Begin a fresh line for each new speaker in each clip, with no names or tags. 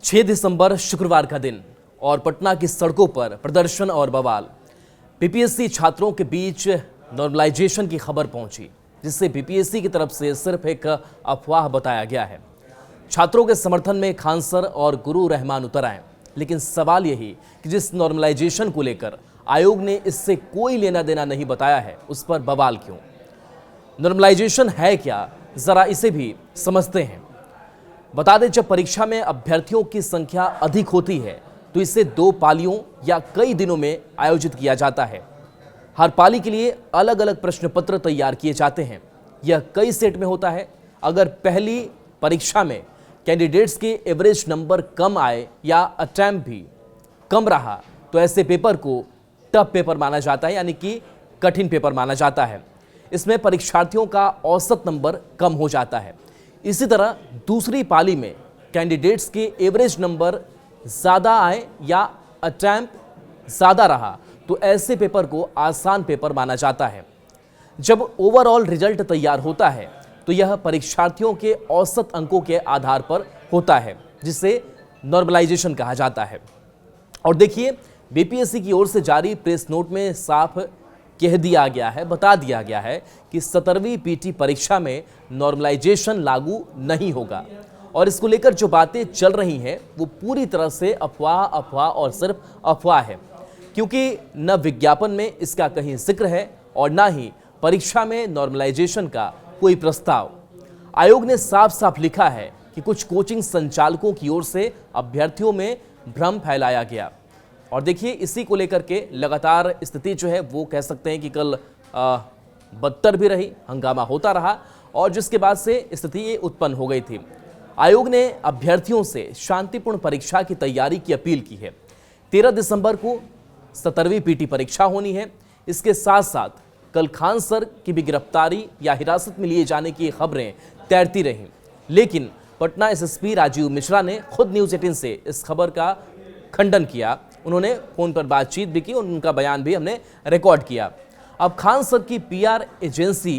6 दिसंबर शुक्रवार का दिन और पटना की सड़कों पर प्रदर्शन और बवाल। बीपीएससी छात्रों के बीच नॉर्मलाइजेशन की खबर पहुंची, जिससे बीपीएससी की तरफ से सिर्फ एक अफवाह बताया गया है। छात्रों के समर्थन में खान सर और गुरु रहमान उतर आए, लेकिन सवाल यही कि जिस नॉर्मलाइजेशन को लेकर आयोग ने इससे कोई लेना देना नहीं बताया है, उस पर बवाल क्यों? नॉर्मलाइजेशन है क्या, जरा इसे भी समझते हैं। बता दें, जब परीक्षा में अभ्यर्थियों की संख्या अधिक होती है तो इसे 2 पालियों या कई दिनों में आयोजित किया जाता है। हर पाली के लिए अलग अलग प्रश्न पत्र तैयार किए जाते हैं। यह कई सेट में होता है। अगर पहली परीक्षा में कैंडिडेट्स के एवरेज नंबर कम आए या अटेम्प्ट भी कम रहा तो ऐसे पेपर को टफ पेपर माना जाता है, यानी कि कठिन पेपर माना जाता है। इसमें परीक्षार्थियों का औसत नंबर कम हो जाता है। इसी तरह दूसरी पाली में कैंडिडेट्स के एवरेज नंबर ज़्यादा आए या अटेम्प्ट ज़्यादा रहा तो ऐसे पेपर को आसान पेपर माना जाता है। जब ओवरऑल रिजल्ट तैयार होता है तो यह परीक्षार्थियों के औसत अंकों के आधार पर होता है, जिसे नॉर्मलाइजेशन कहा जाता है। और देखिए, बीपीएससी की ओर से जारी प्रेस नोट में साफ कह दिया गया है, बता दिया गया है कि 17वीं पीटी परीक्षा में नॉर्मलाइजेशन लागू नहीं होगा। और इसको लेकर जो बातें चल रही हैं वो पूरी तरह से अफवाह और सिर्फ अफवाह है, क्योंकि न विज्ञापन में इसका कहीं जिक्र है और न ही परीक्षा में नॉर्मलाइजेशन का कोई प्रस्ताव। आयोग ने साफ साफ लिखा है कि कुछ कोचिंग संचालकों की ओर से अभ्यर्थियों में भ्रम फैलाया गया। और देखिए, इसी को लेकर के लगातार स्थिति जो है वो कह सकते हैं कि कल बदतर भी रही, हंगामा होता रहा और जिसके बाद से स्थिति ये उत्पन्न हो गई थी। आयोग ने अभ्यर्थियों से शांतिपूर्ण परीक्षा की तैयारी की अपील की है। 13 दिसंबर को 17वीं पीटी परीक्षा होनी है। इसके साथ साथ कल खान सर की भी गिरफ्तारी या हिरासत में लिए जाने की खबरें तैरती रहीं, लेकिन पटना एसएसपी राजीव मिश्रा ने खुद न्यूज़ 18 से इस खबर का खंडन किया। उन्होंने फोन पर बातचीत भी की और उनका बयान भी हमने रिकॉर्ड किया। अब खान सर की पीआर एजेंसी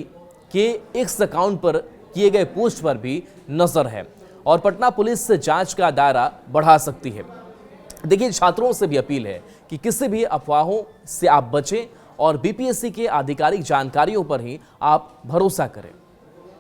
के एक्स अकाउंट पर किए गए पोस्ट पर भी नजर है और पटना पुलिस जांच का दायरा बढ़ा सकती है। देखिए, छात्रों से भी अपील है कि किसी भी अफवाहों से आप बचें और बीपीएससी के आधिकारिक जानकारियों पर ही आप भरोसा करें।